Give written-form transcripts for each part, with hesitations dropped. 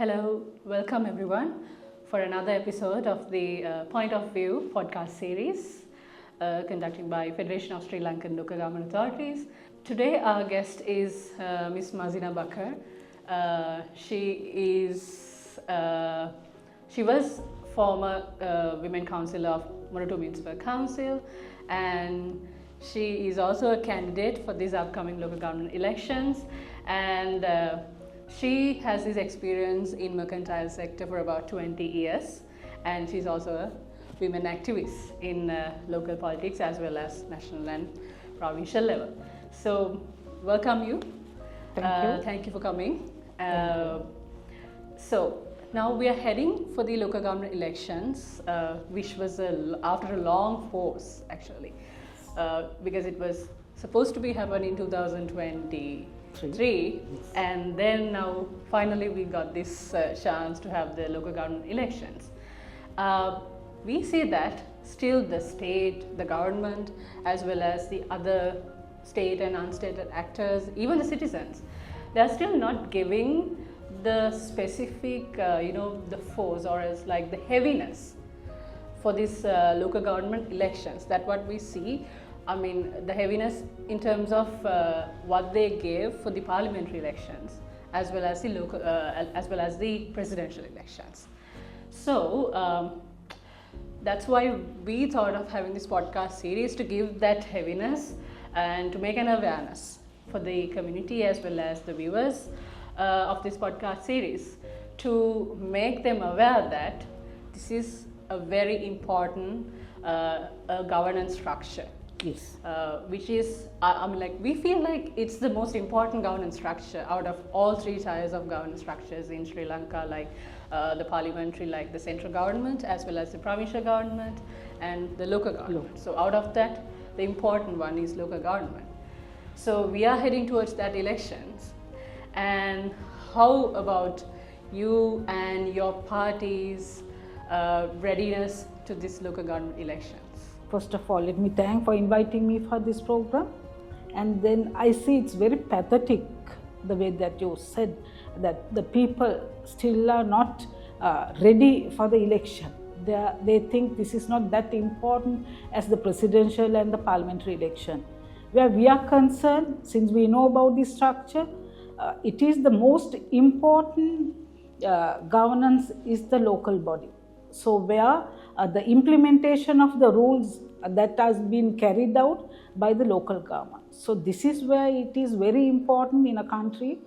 Hello, welcome everyone for another episode of the Point of View podcast series conducted by Federation of Sri Lankan Local Government Authorities. Today our guest is Ms. Mazeena Bucker. She was former Women Councillor of Moratu Municipal Council, and she is also a candidate for these upcoming local government elections, and she has this experience in mercantile sector for about 20 years, and she's also a women activist in local politics as well as national and provincial level. So welcome you. Thank you for coming. So now we are heading for the local government elections, which was after a long pause actually, because it was supposed to be happening in 2023, and then now finally we got this chance to have the local government elections. We see that still the state, the government, as well as the other state and unstated actors, even the citizens, they are still not giving the specific, the force or else like the heaviness for this local government elections. That's what we see. I mean, the heaviness in terms of what they gave for the parliamentary elections, as well as the local, as well as the presidential elections. So that's why we thought of having this podcast series to give that heaviness and to make an awareness for the community as well as the viewers of this podcast series, to make them aware that this is a very important governance structure. Yes. Which is, we feel like it's the most important governance structure out of all three tiers of governance structures in Sri Lanka, like the parliamentary, like the central government, as well as the provincial government and the local government. So out of that, the important one is local government. So we are heading towards that elections. And how about you and your party's readiness to this local government elections? First of all, let me thank for inviting me for this program. And then I see it's very pathetic the way that you said that the people still are not ready for the election. They think this is not that important as the presidential and the parliamentary election. Where we are concerned, since we know about this structure, it is the most important governance is the local body. So where the implementation of the rules that has been carried out by the local government. So this is where it is very important in a country.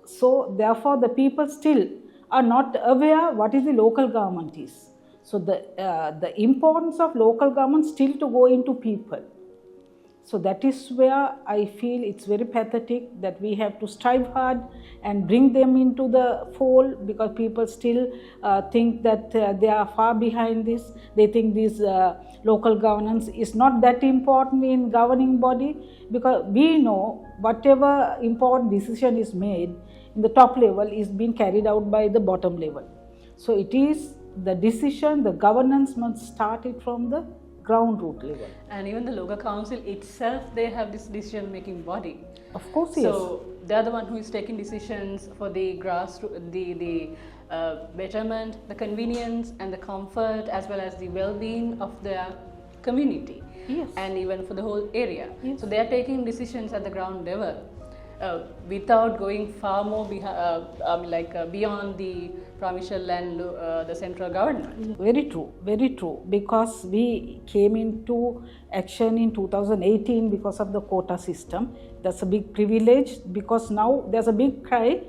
So therefore the people still are not aware what is the local government is. So the importance of local government still to go into people. So that is where I feel it's very pathetic that we have to strive hard and bring them into the fold, because people still think that they are far behind this. They think this local governance is not that important in governing body, because we know whatever important decision is made in the top level is being carried out by the bottom level. So it is the decision, the governance must start it from the ground root level. And even the local council itself, they have this decision making body. Of course, yes. So they are the one who is taking decisions for the grassroots, the betterment, the convenience and the comfort, as well as the well-being of their community. Yes. And even for the whole area. Yes. So they are taking decisions at the ground level without going far more beyond the provincial and the central government. Very true, because we came into action in 2018 because of the quota system. That's a big privilege, because now there's a big cry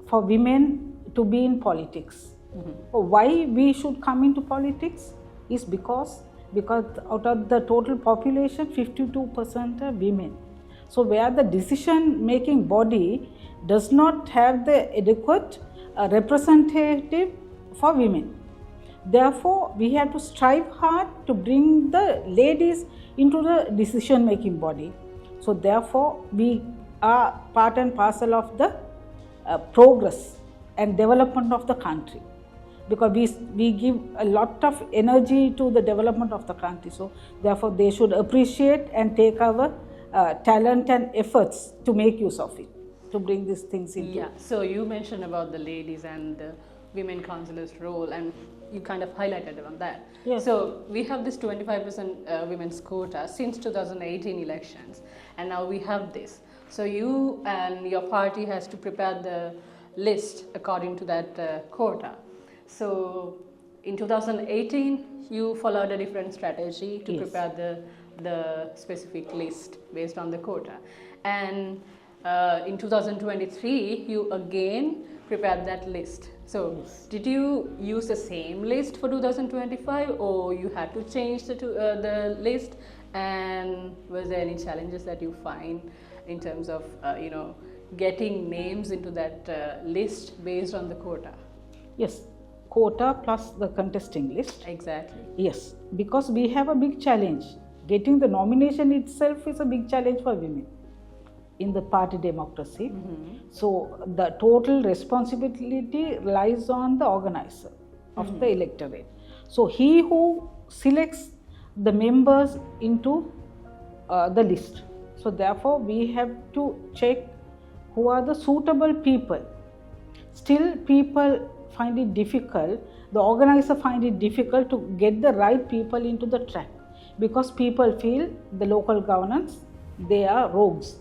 for women to be in politics. Why we should come into politics is because out of the total population, 52% are women. So where the decision making body does not have the adequate representative for women. Therefore, we have to strive hard to bring the ladies into the decision making body. So therefore, we are part and parcel of the progress and development of the country, because we give a lot of energy to the development of the country. So therefore, they should appreciate and take our talent and efforts to make use of it. to bring these things into. Yeah, so you mentioned about the ladies and the women councillors' role, and you kind of highlighted on that. Yes. So we have this 25% women's quota since 2018 elections, and now we have this. So you and your party has to prepare the list according to that quota. So in 2018, you followed a different strategy to prepare the specific list based on the quota. And in 2023, you again prepared that list. So did you use the same list for 2025, or you had to change the list? And was there any challenges that you find in terms of getting names into that list based on the quota? Yes, quota plus the contesting list. Exactly. Yes, because we have a big challenge. Getting the nomination itself is a big challenge for women in the party democracy. So the total responsibility lies on the organizer of the electorate. So he who selects the members into the list. So therefore we have to check who are the suitable people. Still people find it difficult, the organizer find it difficult to get the right people into the track, because people feel the local governance, they are rogues.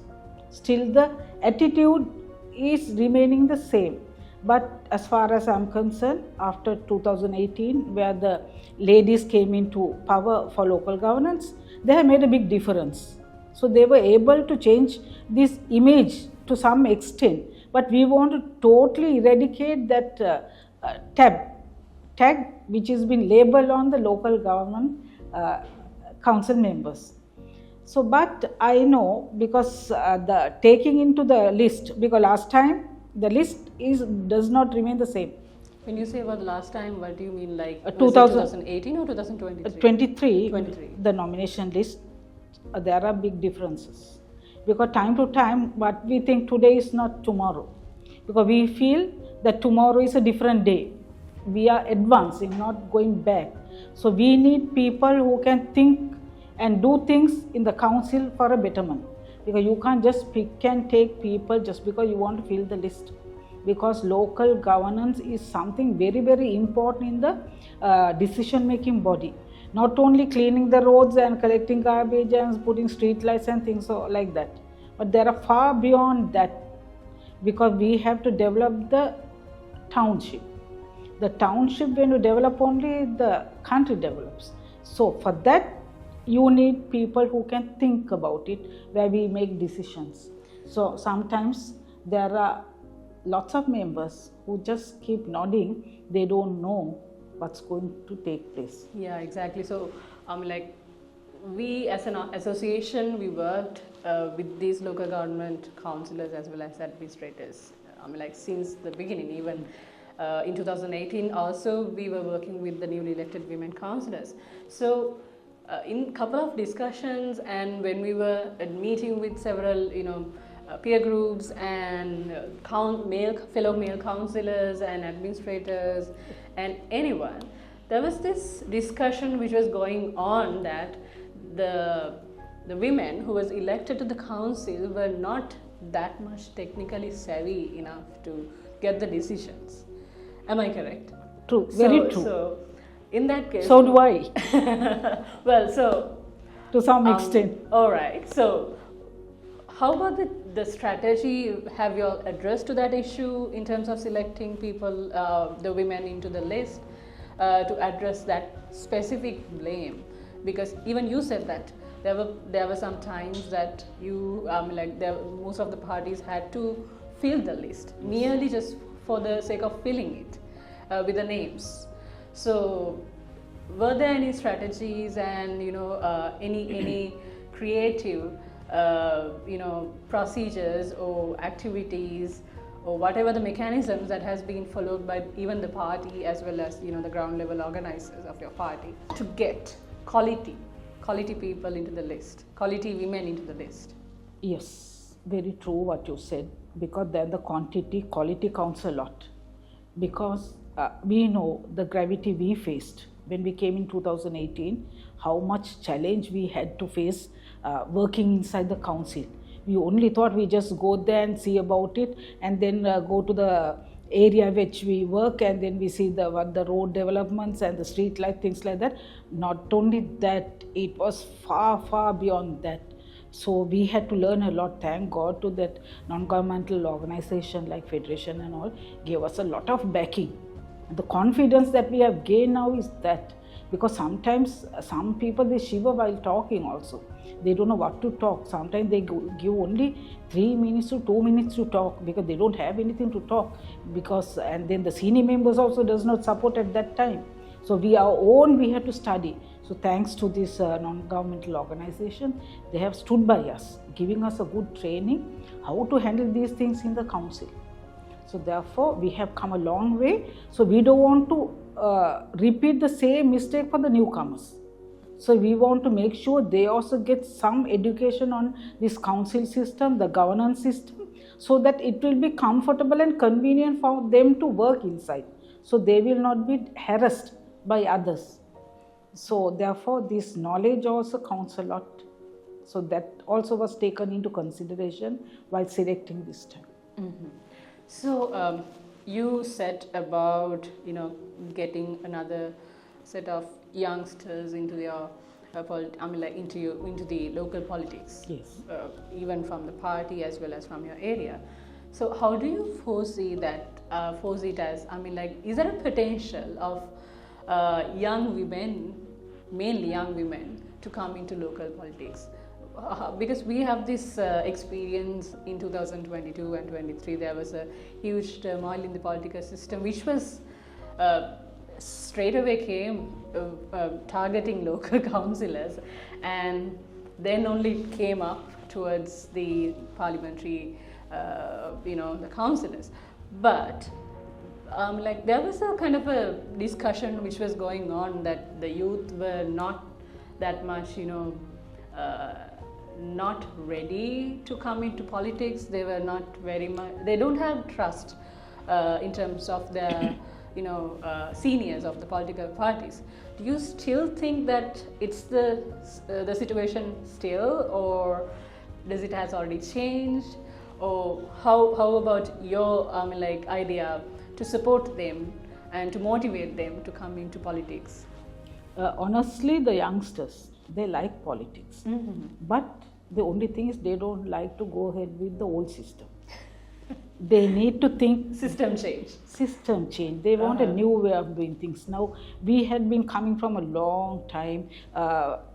Still the attitude is remaining the same. But as far as I'm concerned, after 2018, where the ladies came into power for local governance, they have made a big difference. So they were able to change this image to some extent. But we want to totally eradicate that tag which has been labeled on the local government council members. So, but I know, because the taking into the list, because last time the list does not remain the same. When you say about last time, what do you mean, like 2018 or 2023? 23, the nomination list, there are big differences. Because time to time, what we think today is not tomorrow. Because we feel that tomorrow is a different day. We are advancing, not going back. So we need people who can think and do things in the council for a betterment. Because you can't just pick and take people just because you want to fill the list. Because local governance is something very, very important in the decision-making body. Not only cleaning the roads and collecting garbage and putting street lights and things like that. But there are far beyond that. Because we have to develop the township. The township, when you develop, only the country develops. So for that, you need people who can think about it, where we make decisions. So sometimes there are lots of members who just keep nodding, they don't know what's going to take place. Yeah, exactly. So we as an association, we worked with these local government councillors as well as administrators. Since the beginning, even in 2018 also we were working with the newly elected women councillors. So in couple of discussions, and when we were meeting with several peer groups and fellow male councillors and administrators and anyone, there was this discussion which was going on that the women who was elected to the council were not that much technically savvy enough to get the decisions. Am I correct? True, very true. So in that case, so do I. Well, so to some extent. All right. So how about the strategy? Have you all addressed to that issue in terms of selecting people, the women into the list, to address that specific blame? Because even you said that there were some times that most of the parties had to fill the list merely just for the sake of filling it with the names. So were there any strategies and any creative procedures or activities or whatever the mechanisms that has been followed by even the party as well as the ground level organizers of your party to get quality people into the list, quality women into the list? Yes, very true what you said, because then the quality counts a lot. Because we know the gravity we faced when we came in 2018, how much challenge we had to face working inside the council. We only thought we just go there and see about it, and then go to the area which we work, and then we see the road developments and the street light, things like that. Not only that, it was far beyond that. So we had to learn a lot. Thank God to that non-governmental organization like Federation and all gave us a lot of backing. The confidence that we have gained now is that, because sometimes some people, they shiver while talking also. They don't know what to talk. Sometimes they give only 3 minutes to 2 minutes to talk because they don't have anything to talk. And then the senior members also does not support at that time. So we have to study. So thanks to this non-governmental organization, they have stood by us, giving us a good training how to handle these things in the council. So therefore, we have come a long way. So we don't want to repeat the same mistake for the newcomers. So we want to make sure they also get some education on this council system, the governance system, so that it will be comfortable and convenient for them to work inside. So they will not be harassed by others. So therefore, this knowledge also counts a lot. So that also was taken into consideration while selecting this time. Mm-hmm. So you said about getting another set of youngsters into your into the local politics. Yes. Even from the party as well as from your area. So how do you foresee it as? Is there a potential of young women, mainly young women, to come into local politics? Because we have this experience in 2022 and 23, there was a huge turmoil in the political system, which was straight away came targeting local councillors, and then only came up towards the parliamentary, the councillors. But there was a kind of a discussion which was going on that the youth were not that much, not ready to come into politics. They were not very much, they don't have trust in terms of their seniors of the political parties. Do you still think that it's the situation still, or does it has already changed? Or how about your idea to support them and to motivate them to come into politics? Honestly, the youngsters, they like politics. Mm-hmm. But the only thing is they don't like to go ahead with the old system. They need to think system change. They want a new way of doing things. Now, we had been coming from a long time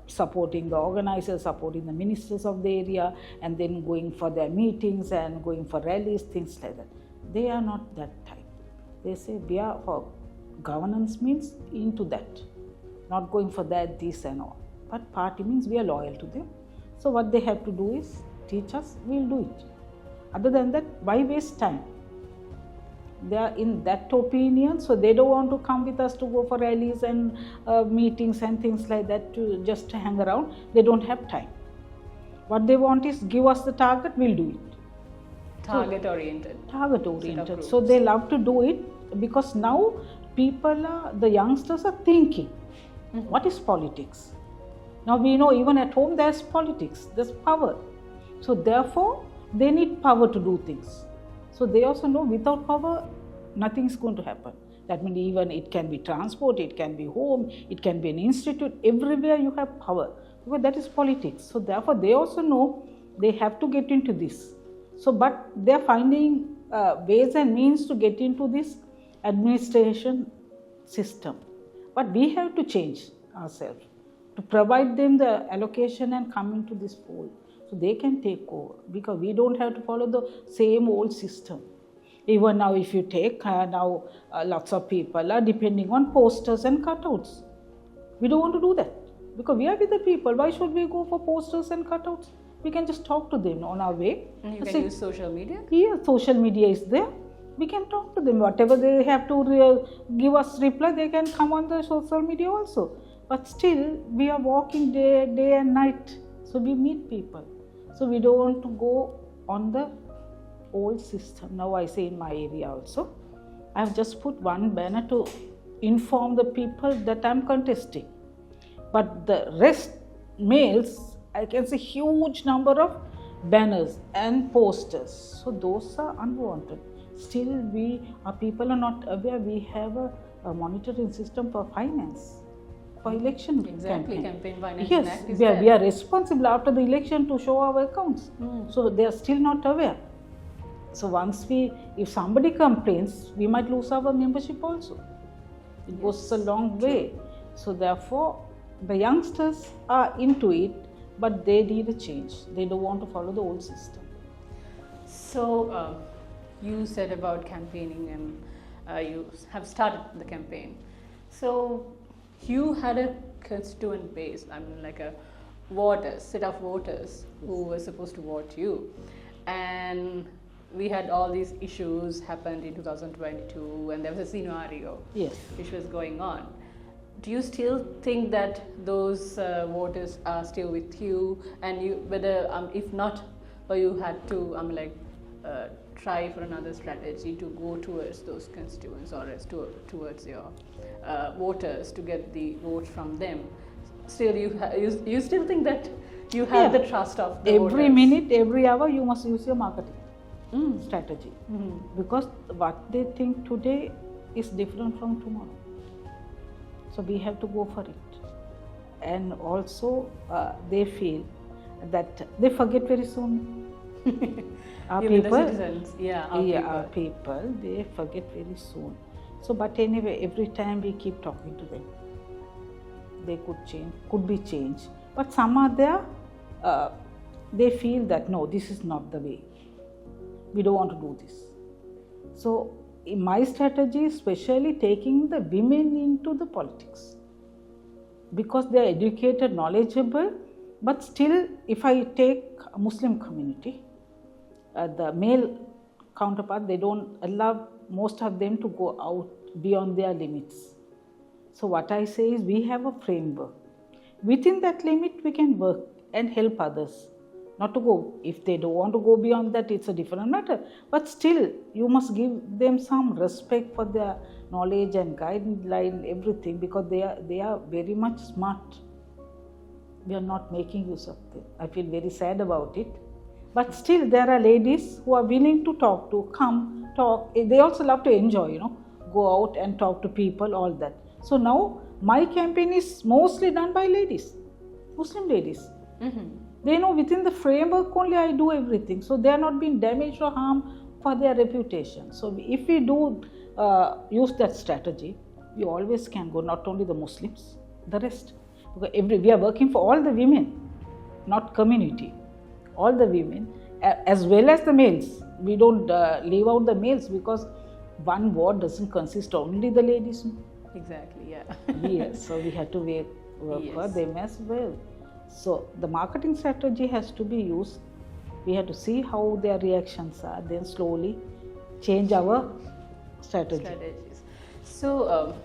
supporting the organizers, supporting the ministers of the area, and then going for their meetings and going for rallies, things like that. They are not that type. They say we are for governance means into that, not going for that, this and all. But party means we are loyal to them. So what they have to do is teach us, we'll do it. Other than that, why waste time? They are in that opinion, so they don't want to come with us to go for rallies and meetings and things like that to just hang around. They don't have time. What they want is give us the target, we'll do it. Target oriented. So they love to do it because now the youngsters are thinking, what is politics? Now we know even at home there's politics, there's power. So therefore, they need power to do things. So they also know without power, nothing is going to happen. That means even it can be transport, it can be home, it can be an institute, everywhere you have power. Because that is politics. So therefore, they also know they have to get into this. So, but they are finding ways and means to get into this administration system. But we have to change ourselves to provide them the allocation and come into this fold. So they can take over because we don't have to follow the same old system. Even now if you take lots of people are depending on posters and cutouts. We don't want to do that because we are with the people. Why should we go for posters and cutouts? We can just talk to them on our way. And you can use social media? Yeah, social media is there. We can talk to them. Whatever they have to give us reply, they can come on the social media also. But still, we are walking day and night. So we meet people. So we don't want to go on the old system. Now I say in my area also, I have just put one banner to inform the people that I am contesting. But the rest, males, I can see huge number of banners and posters. So those are unwanted. Still, our people are not aware. We have a monitoring system for finance, for election campaign finance. Yes, we are responsible after the election to show our accounts. So they are still not aware. So if somebody complains, we might lose our membership also. It goes a long way. So therefore, the youngsters are into it, but they need a change. They don't want to follow the old system. So you said about campaigning, and you have started the campaign. So you had a constituent base, like a set of voters who were supposed to vote you, and we had all these issues happened in 2022, and there was a scenario which was going on. Do you still think that those voters are still with you, and whether if not, you had to try for another strategy to go towards those constituents or towards your voters to get the vote from them? Still, you still think that you have the trust of the voters? Every minute, every hour, you must use your marketing strategy, because what they think today is different from tomorrow. So we have to go for it. And also, they feel that they forget very soon. Our people, our people, they forget very soon. So, but anyway, every time we keep talking to them, they could be changed. But some are there, they feel that no, this is not the way. We don't want to do this. So, in my strategy is especially taking the women into the politics, because they are educated, knowledgeable, but still, if I take a Muslim community, the male counterpart, they don't allow most of them to go out beyond their limits. So what I say is, we have a framework. Within that limit, we can work and help others. Not to go, if they don't want to go beyond that, it's a different matter. But still, you must give them some respect for their knowledge and guideline, everything, because they are very much smart. We are not making use of them. I feel very sad about it. But still, there are ladies who are willing to come, talk. They also love to enjoy, go out and talk to people, all that. So now, my campaign is mostly done by ladies, Muslim ladies. They know within the framework only I do everything. So they are not being damaged or harmed for their reputation. So if we do use that strategy, we always can go, not only the Muslims, the rest. Because we are working for all the women, not community. All the women, as well as the males. We don't leave out the males, because one ward doesn't consist only the ladies. Exactly, yeah. Yes, so we have to work for them as well. So the marketing strategy has to be used. We have to see how their reactions are, then slowly change our strategies. So,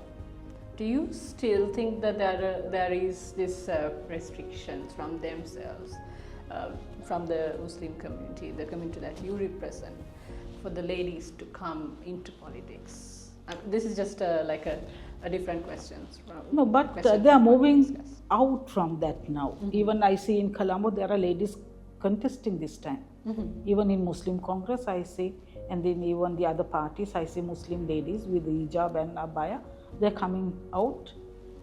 do you still think that there is this restrictions from themselves, from the Muslim community, the community that you represent, for the ladies to come into politics? This is just like a different question. No, but they are moving out from that now. Even I see in Colombo, there are ladies contesting this time. Even in Muslim Congress, I see, and then even the other parties, I see Muslim ladies with the hijab and abaya. They're coming out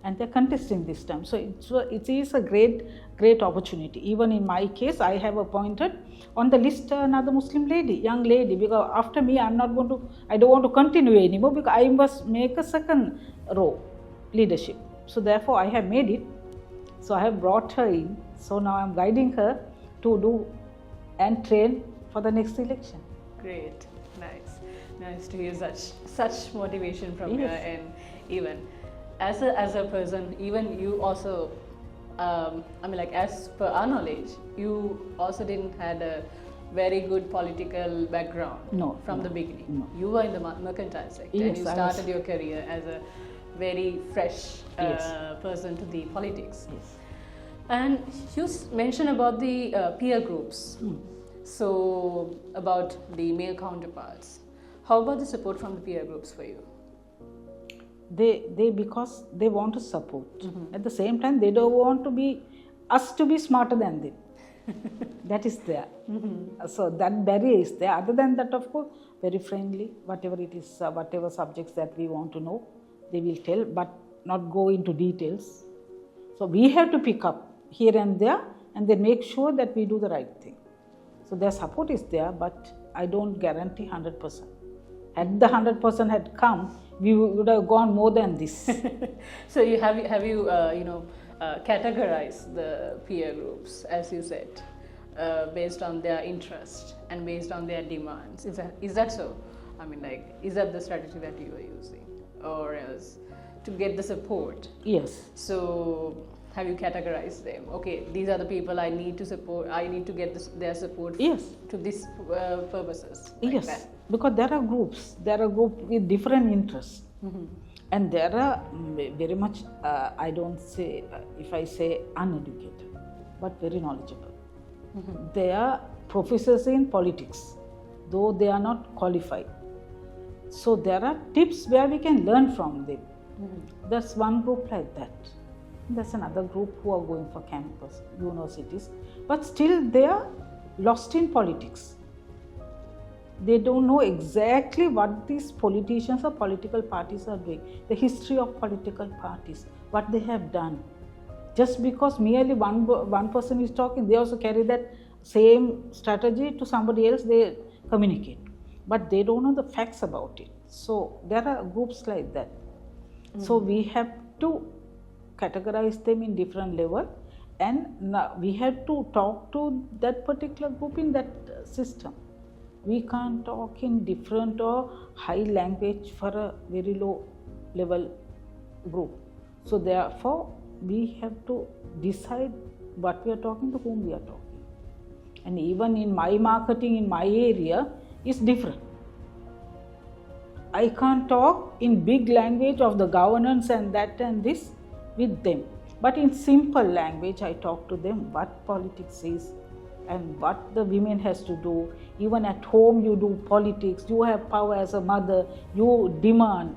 and they're contesting this time. So it is a great opportunity. Even in my case, I have appointed on the list another Muslim lady, young lady, because after me, I don't want to continue anymore, because I must make a second row leadership. So therefore, I have made it. So I have brought her in. So now I'm guiding her to do and train for the next election. Great, nice to hear such motivation from her. And even as a person, even you also, as per our knowledge, you also didn't had a very good political background from the beginning. No. You were in the mercantile sector, and you started your career as a very fresh person to the politics. Yes. And you mentioned about the peer groups. So about the male counterparts. How about the support from the peer groups for you? They because they want to support. At the same time, they don't want us to be smarter than them. That is there. So that barrier is there. Other than that, of course, very friendly. Whatever it is, whatever subjects that we want to know, they will tell, but not go into details. So we have to pick up here and there, and then make sure that we do the right thing. So their support is there, but I don't guarantee 100%. Had the 100% had come, we would have gone more than this. So you have categorized the peer groups, as you said, based on their interest and based on their demands. Is that so? I mean, like, is that the strategy that you are using, or else to get the support? Yes. So have you categorized them? Okay, these are the people I need to support. I need to get their support. Yes. To these purposes. Like yes, that. Because there are groups. There are groups with different interests. And there are very much, I don't say, if I say uneducated, but very knowledgeable. They are professors in politics, though they are not qualified. So there are tips where we can learn from them. That's one group like that. There's another group who are going for campus, universities, but still they are lost in politics. They don't know exactly what these politicians or political parties are doing, the history of political parties, what they have done. Just because merely one person is talking, they also carry that same strategy to somebody else, they communicate. But they don't know the facts about it. So there are groups like that. So we have to categorize them in different level, and we have to talk to that particular group in that system. We can't talk in different or high language for a very low level group. So therefore, we have to decide what we are talking, to whom we are talking. And even in my marketing, in my area, is different. I can't talk in big language of the governance and that and this with them. But in simple language, I talk to them what politics is and what the women has to do. Even at home, you do politics. You have power as a mother. You demand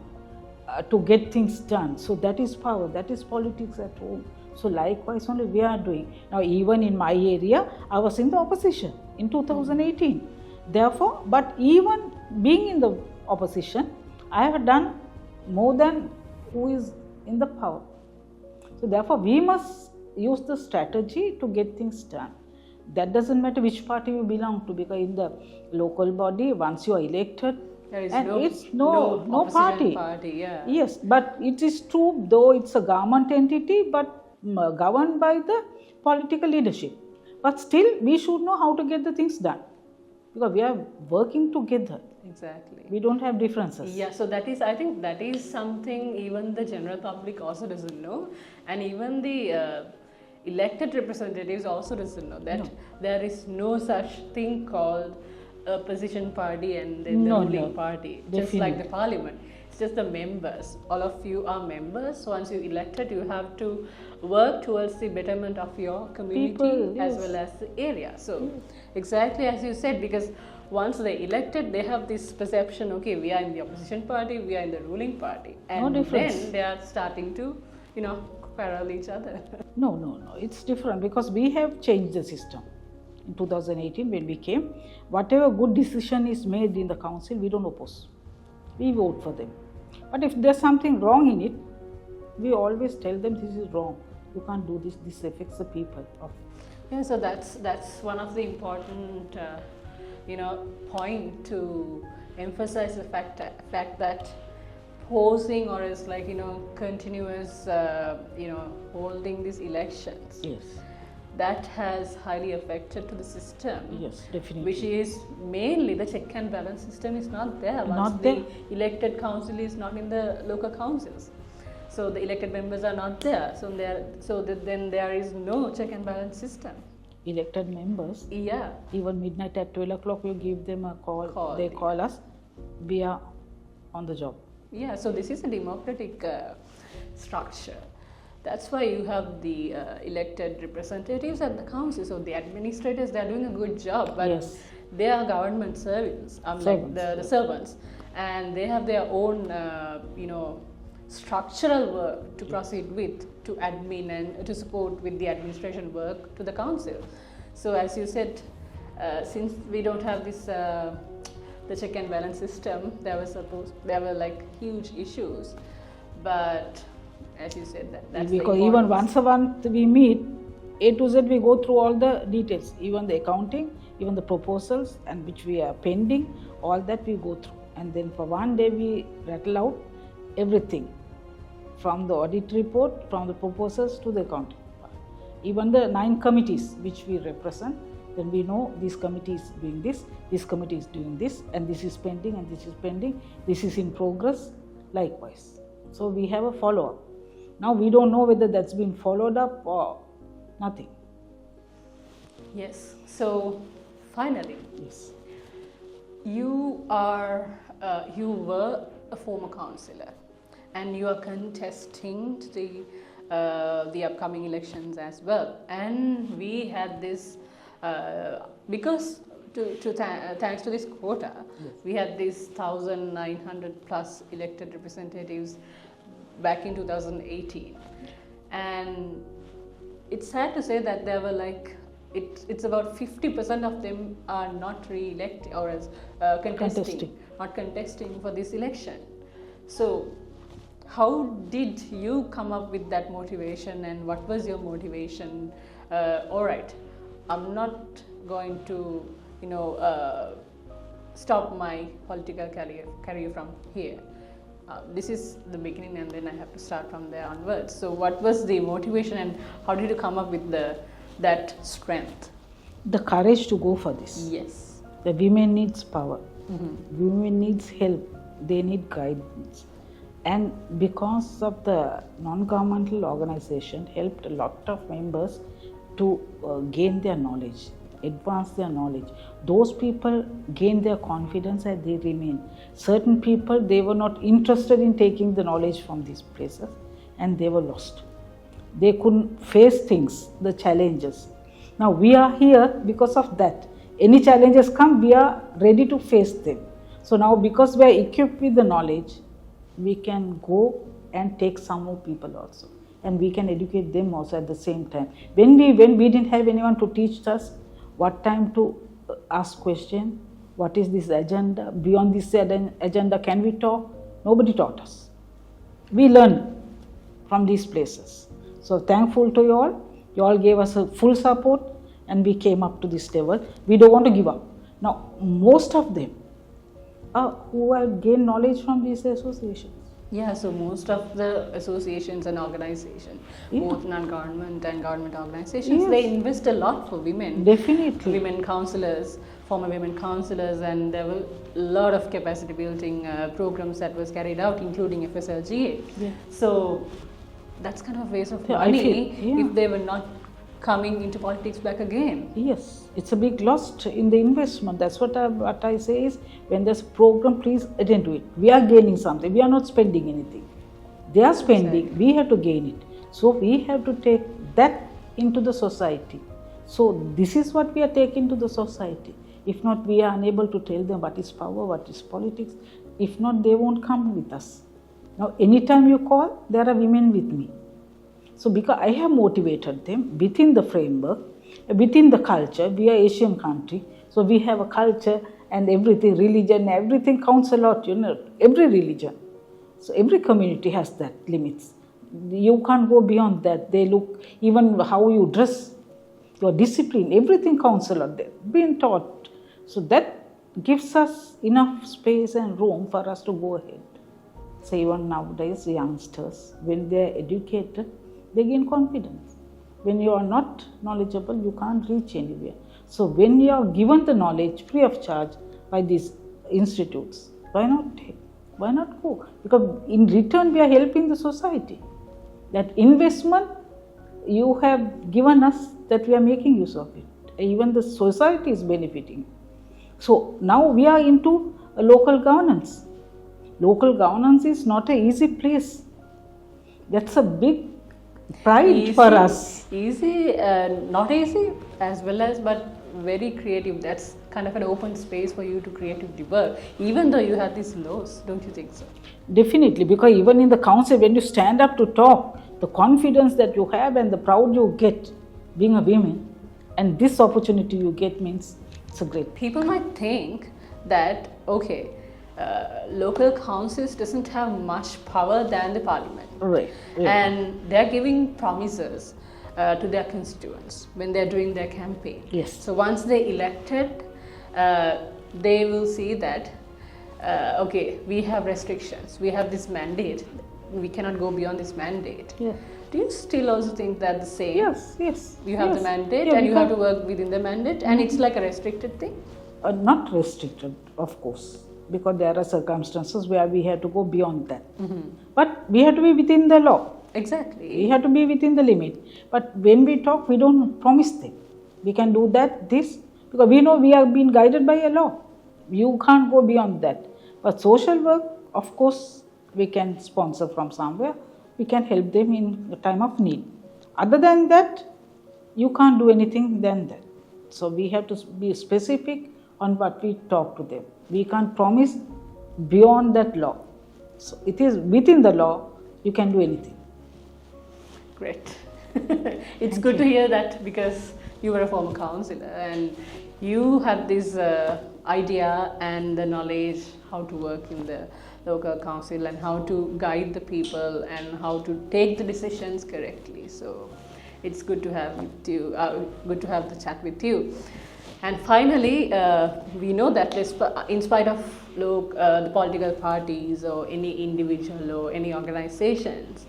to get things done. So that is power. That is politics at home. So likewise only we are doing. Now even in my area, I was in the opposition in 2018. Therefore, but even being in the opposition, I have done more than who is in the power. So therefore, we must use the strategy to get things done. That doesn't matter which party you belong to, because in the local body, once you are elected, there is no party. Yeah. Yes, but it is true, though it's a government entity, but governed by the political leadership. But still, we should know how to get the things done, because we are working together. Exactly. We don't have differences. Yeah, so that is, I think that is something even the general public also doesn't know, and even the elected representatives also doesn't know that there is no such thing called a opposition party and then the ruling party, just like the parliament. It's just the members. All of you are members. So once you elected, you have to work towards the betterment of your community as well as the area. So exactly as you said, because once they elected, they have this perception, okay, we are in the opposition party, we are in the ruling party, and then they are starting to, parallel each other. No, it's different, because we have changed the system. In 2018, when we came, whatever good decision is made in the council, we don't oppose. We vote for them. But if there's something wrong in it, we always tell them this is wrong. You can't do this. This affects the people. Yeah, so that's one of the important, point to emphasize the fact that posing or is like continuous holding these elections, that has highly affected to the system. Yes, definitely. Which is mainly the check and balance system is not there once the elected council is not in the local councils. So the elected members are not there. So then there is no check and balance system. Elected members, even midnight at 12 o'clock, you give them a call. They call us. We are on the job. Yeah, so this is a democratic structure. That's why you have the elected representatives at the council. So the administrators, they are doing a good job, but they are government servants, like the servants, and they have their own, structural work to proceed with, to admin and to support with the administration work to the council. So as you said, since we don't have this the check and balance system, there were like huge issues. But as you said, that's because the even once a month we meet, A to Z we go through all the details, even the accounting, even the proposals and which we are pending, all that we go through. And then for one day we rattle out everything from the audit report, from the proposals to the accounting. Even the 9 committees which we represent, then we know this committee is doing this committee is doing this, and this is pending, and this is pending, this is in progress, likewise. So we have a follow-up. Now we don't know whether that's been followed up or nothing. Yes. So finally, Yes. you were a former councillor, and you are contesting the upcoming elections as well. And we had this because thanks to this quota, Yes. we had these 1,900 plus elected representatives back in 2018, and it's sad to say that there were like it's about 50% of them are not re-elected or as not contesting for this election. So how did you come up with that motivation, and what was your motivation? All right, I'm not going to stop my political career from here. This is the beginning, and then I have to start from there onwards. So what was the motivation, and how did you come up with that strength? The courage to go for this. Yes. The women needs power. Mm-hmm. Women needs help. They need guidance. And because of the non-governmental organization helped a lot of members to gain their knowledge, advance their knowledge. Those people gain their confidence and they remain. Certain people, they were not interested in taking the knowledge from these places, and they were lost. They couldn't face things, the challenges. Now we are here because of that. Any challenges come, we are ready to face them. So now because we are equipped with the knowledge, we can go and take some more people also, and we can educate them also at the same time. When we didn't have anyone to teach us what time to ask question, what is this agenda, beyond this agenda can we talk, nobody taught us. We learned from these places. So thankful to you all gave us a full support, and we came up to this level. We don't want to give up. Now most of them who have gained knowledge from these associations. Yeah, so most of the associations and organizations, both non-government and government organizations, they invest a lot for women. Definitely. Women councillors, former women councillors, and there were a lot of capacity building programs that was carried out, including FSLGA. Yeah. So that's kind of a waste of money if they were not coming into politics back again. Yes, it's a big loss in the investment. That's what I say is, when there's a program, please attend to it. We are gaining something. We are not spending anything. They are spending. Exactly. We have to gain it. So we have to take that into the society. So this is what we are taking to the society. If not, we are unable to tell them what is power, what is politics. If not, they won't come with us. Now, anytime you call, there are women with me. So because I have motivated them within the framework, within the culture, we are Asian country, so we have a culture and everything, religion, everything counts a lot, every religion. So every community has that limits. You can't go beyond that. They look, even how you dress, your discipline, everything counts a lot. They're being taught. So that gives us enough space and room for us to go ahead. So even nowadays, youngsters, when they are educated, they gain confidence. When you are not knowledgeable, you can't reach anywhere. So when you are given the knowledge free of charge by these institutes, why not take? Why not go? Because in return, we are helping the society. That investment you have given us, that we are making use of it. Even the society is benefiting. So now we are into local governance. Local governance is not an easy place. That's a big pride for us. Easy, not easy as well as, but very creative. That's kind of an open space for you to creatively work, even though you have these laws, don't you think so? Definitely, because even in the council, when you stand up to talk, the confidence that you have and the pride you get being a woman, And this opportunity you get means it's a great. People might think that, okay, local councils doesn't have much power than the parliament. Right. And they're giving promises to their constituents when they're doing their campaign. Yes. So once they elected, they will see that, okay, we have restrictions, we have this mandate, we cannot go beyond this mandate. Yeah. Do you still also think that the same? Yes, yes. You have yes. the mandate, Yeah, and you have to work within the mandate, and it's like a restricted thing? Not restricted, of course, because there are circumstances where we have to go beyond that. But we have to be within the law. Exactly. We have to be within the limit. But when we talk, we don't promise them. We can do that, this, because we know we are being guided by a law. You can't go beyond that. But social work, of course, we can sponsor from somewhere. We can help them in a time of need. Other than that, you can't do anything than that. So we have to be specific on what we talk to them. We can't promise beyond that law. So it is within the law, you can do anything. Great. It's good to hear that, because you were a former councillor and you have this idea and the knowledge how to work in the local council and how to guide the people and how to take the decisions correctly. So it's good to have you, good to have the chat with you. And finally, we know that in spite of the political parties or any individual or any organizations,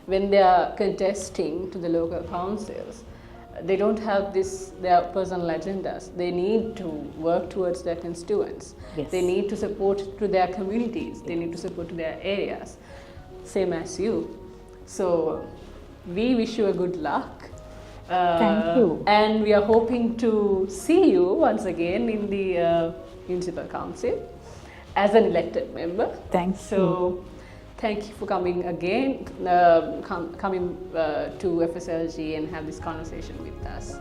when they are contesting to the local councils, they don't have their personal agendas. They need to work towards their constituents. Yes. They need to support to their communities. They need to support to their areas, same as you. So we wish you a good luck. Thank you. And we are hoping to see you once again in the municipal council as an elected member. Thanks. So thank you for coming again, coming to FSLG and have this conversation with us.